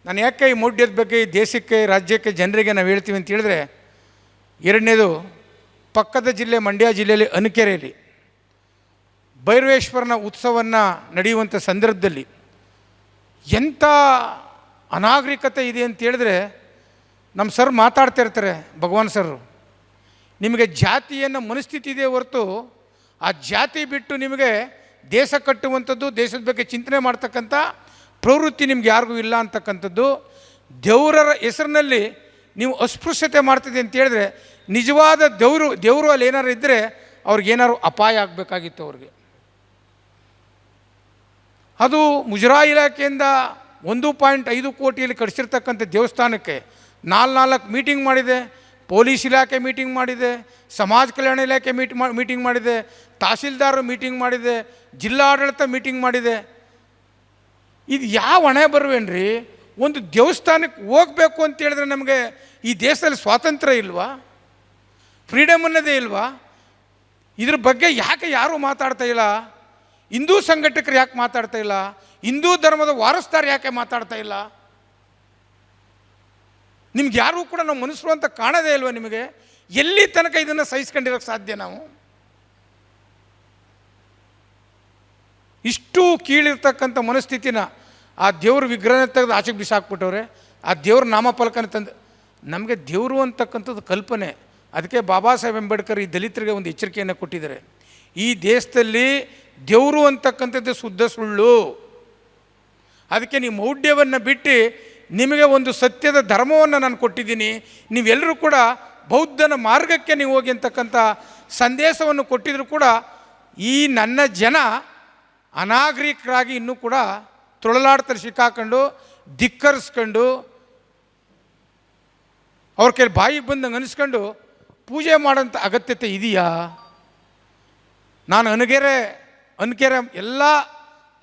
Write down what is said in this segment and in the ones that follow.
ನಾನು ಯಾಕೆ ಈ ಮೌಢ್ಯದ ಬಗ್ಗೆ ಈ ದೇಶಕ್ಕೆ, ರಾಜ್ಯಕ್ಕೆ, ಜನರಿಗೆ ನಾವು ಹೇಳ್ತೀವಿ ಅಂತ ಹೇಳಿದ್ರೆ, ಎರಡನೇದು, ಪಕ್ಕದ ಜಿಲ್ಲೆ ಮಂಡ್ಯ ಜಿಲ್ಲೆಯಲ್ಲಿ ಅನಕೆರೆಯಲ್ಲಿ ಭೈರವೇಶ್ವರನ ಉತ್ಸವವನ್ನು ನಡೆಯುವಂಥ ಸಂದರ್ಭದಲ್ಲಿ ಎಂಥ ಅನಾಗರಿಕತೆ ಇದೆ ಅಂತ ಹೇಳಿದ್ರೆ, ನಮ್ಮ ಸರ್ ಮಾತಾಡ್ತಾ ಇರ್ತಾರೆ, ಭಗವಾನ್ ಸರ್, ನಿಮಗೆ ಜಾತಿಯನ್ನು ಮನಸ್ಥಿತಿ ಇದೆ ಹೊರತು ಆ ಜಾತಿ ಬಿಟ್ಟು ನಿಮಗೆ ದೇಶ ಕಟ್ಟುವಂಥದ್ದು, ದೇಶದ ಬಗ್ಗೆ ಚಿಂತನೆ ಮಾಡ್ತಕ್ಕಂಥ ಪ್ರವೃತ್ತಿ ನಿಮ್ಗೆ ಯಾರಿಗೂ ಇಲ್ಲ ಅಂತಕ್ಕಂಥದ್ದು. ದೇವರ ಹೆಸರಿನಲ್ಲಿ ನೀವು ಅಸ್ಪೃಶ್ಯತೆ ಮಾಡ್ತಿದೆ ಅಂತ ಹೇಳಿದ್ರೆ, ನಿಜವಾದ ದೇವರು ಅಲ್ಲಿ ಏನಾರು ಇದ್ದರೆ ಅವ್ರಿಗೇನಾದ್ರು ಅಪಾಯ ಆಗಬೇಕಾಗಿತ್ತು ಅವ್ರಿಗೆ. ಅದು ಮುಜರಾಯಿ ಇಲಾಖೆಯಿಂದ 1.5 ಕೋಟಿಯಲ್ಲಿ ಕಟ್ಟಿಸಿರ್ತಕ್ಕಂಥ ದೇವಸ್ಥಾನಕ್ಕೆ 4 ಮೀಟಿಂಗ್ ಮಾಡಿದೆ, ಪೊಲೀಸ್ ಇಲಾಖೆ ಮೀಟಿಂಗ್ ಮಾಡಿದೆ, ಸಮಾಜ ಕಲ್ಯಾಣ ಇಲಾಖೆ ಮೀಟಿಂಗ್ ಮಾಡಿದೆ, ತಹಸೀಲ್ದಾರ್ ಮೀಟಿಂಗ್ ಮಾಡಿದೆ, ಜಿಲ್ಲಾಡಳಿತ ಮೀಟಿಂಗ್ ಮಾಡಿದೆ. ಇದು ಯಾವ ಹಣೆ ಬರುವೇನ್ರಿ? ಒಂದು ದೇವಸ್ಥಾನಕ್ಕೆ ಹೋಗಬೇಕು ಅಂತ ಹೇಳಿದ್ರೆ ನಮಗೆ ಈ ದೇಶದಲ್ಲಿ ಸ್ವಾತಂತ್ರ್ಯ ಇಲ್ವಾ? ಫ್ರೀಡಮ್ ಅನ್ನೋದೇ ಇಲ್ವಾ? ಇದ್ರ ಬಗ್ಗೆ ಯಾಕೆ ಯಾರೂ ಮಾತಾಡ್ತಾ ಇಲ್ಲ? ಹಿಂದೂ ಸಂಘಟಕರು ಯಾಕೆ ಮಾತಾಡ್ತಾ ಇಲ್ಲ? ಹಿಂದೂ ಧರ್ಮದ ವಾರಸ್ದಾರ ಯಾಕೆ ಮಾತಾಡ್ತಾ ಇಲ್ಲ? ನಿಮ್ಗೆ ಯಾರೂ ಕೂಡ ನಾವು ಮನುಷ್ಯರು ಅಂತ ಕಾಣೋದೇ ಇಲ್ವಾ? ನಿಮಗೆ ಎಲ್ಲಿ ತನಕ ಇದನ್ನು ಸಹಿಸ್ಕೊಂಡಿರೋಕ್ಕೆ ಸಾಧ್ಯ? ನಾವು ಇಷ್ಟು ಕೀಳಿರ್ತಕ್ಕಂಥ ಮನಸ್ಥಿತಿನ ಆ ದೇವ್ರ ವಿಗ್ರಹನ ತೆಗೆದು ಆಚೆಗೆ ಬಿಸಾಕ್ಬಿಟ್ಟವ್ರೆ. ಆ ದೇವ್ರ ನಾಮಫಲಕನ ತಂದು, ನಮಗೆ ದೇವರು ಅಂತಕ್ಕಂಥದ್ದು ಕಲ್ಪನೆ. ಅದಕ್ಕೆ ಬಾಬಾ ಸಾಹೇಬ್ ಅಂಬೇಡ್ಕರ್ ಈ ದಲಿತರಿಗೆ ಒಂದು ಎಚ್ಚರಿಕೆಯನ್ನು ಕೊಟ್ಟಿದ್ದಾರೆ. ಈ ದೇಶದಲ್ಲಿ ದೇವರು ಅಂತಕ್ಕಂಥದ್ದು ಶುದ್ಧ ಸುಳ್ಳು. ಅದಕ್ಕೆ ನೀವು ಮೌಢ್ಯವನ್ನು ಬಿಟ್ಟು ನಿಮಗೆ ಒಂದು ಸತ್ಯದ ಧರ್ಮವನ್ನು ನಾನು ಕೊಟ್ಟಿದ್ದೀನಿ, ನೀವೆಲ್ಲರೂ ಕೂಡ ಬೌದ್ಧನ ಮಾರ್ಗಕ್ಕೆ ನೀವು ಹೋಗಿ ಅಂತಕ್ಕಂಥ ಸಂದೇಶವನ್ನು ಕೊಟ್ಟಿದ್ರು ಕೂಡ ಈ ನನ್ನ ಜನ ಅನಾಗರಿಕರಾಗಿ ಇನ್ನೂ ಕೂಡ ತೊಳಲಾಡ್ತಾರೆ, ಸಿಕ್ಕಾಕೊಂಡು ಧಿಕ್ಕರಿಸ್ಕೊಂಡು ಅವ್ರ ಕೈ ಬಾಯಿಗೆ ಬಂದಂಗೆ ಅನಿಸ್ಕೊಂಡು ಪೂಜೆ ಮಾಡೋಂಥ ಅಗತ್ಯತೆ ಇದೆಯಾ? ನಾನು ಅನಕೆರೆ ಎಲ್ಲ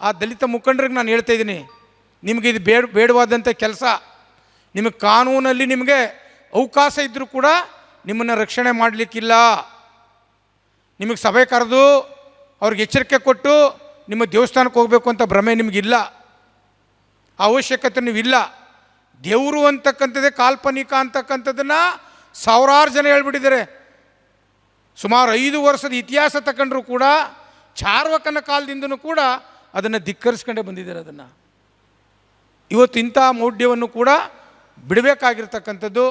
ಆ ದಲಿತ ಮುಖಂಡರಿಗೆ ನಾನು ಹೇಳ್ತಾ ಇದ್ದೀನಿ, ನಿಮಗೆ ಇದು ಬೇಡವಾದಂಥ ಕೆಲಸ. ನಿಮಗೆ ಕಾನೂನಲ್ಲಿ ನಿಮಗೆ ಅವಕಾಶ ಇದ್ದರೂ ಕೂಡ ನಿಮ್ಮನ್ನು ರಕ್ಷಣೆ ಮಾಡಲಿಕ್ಕಿಲ್ಲ. ನಿಮಗೆ ಸಭೆ ಕರೆದು ಅವ್ರಿಗೆ ಎಚ್ಚರಿಕೆ ಕೊಟ್ಟು ನಿಮ್ಮ ದೇವಸ್ಥಾನಕ್ಕೆ ಹೋಗಬೇಕು ಅಂತ ಭ್ರಮೆ ನಿಮಗಿಲ್ಲ, ಅವಶ್ಯಕತೆ ನೀವಿಲ್ಲ. ದೇವರು ಅಂತಕ್ಕಂಥದ್ದೇ ಕಾಲ್ಪನಿಕ ಅಂತಕ್ಕಂಥದ್ದನ್ನು ಸಾವಿರಾರು ಜನ ಹೇಳ್ಬಿಟ್ಟಿದ್ದಾರೆ. ಸುಮಾರು 5 ವರ್ಷದ ಇತಿಹಾಸ ತಗೊಂಡ್ರೂ ಕೂಡ ಚಾರ್ವಕನ ಕಾಲದಿಂದನೂ ಕೂಡ ಅದನ್ನು ಧಿಕ್ಕರಿಸ್ಕೊಂಡೇ ಬಂದಿದ್ದಾರೆ. ಅದನ್ನು ಇವತ್ತು ಇಂಥ ಮೌಢ್ಯವನ್ನು ಕೂಡ ಬಿಡಬೇಕಾಗಿರ್ತಕ್ಕಂಥದ್ದು.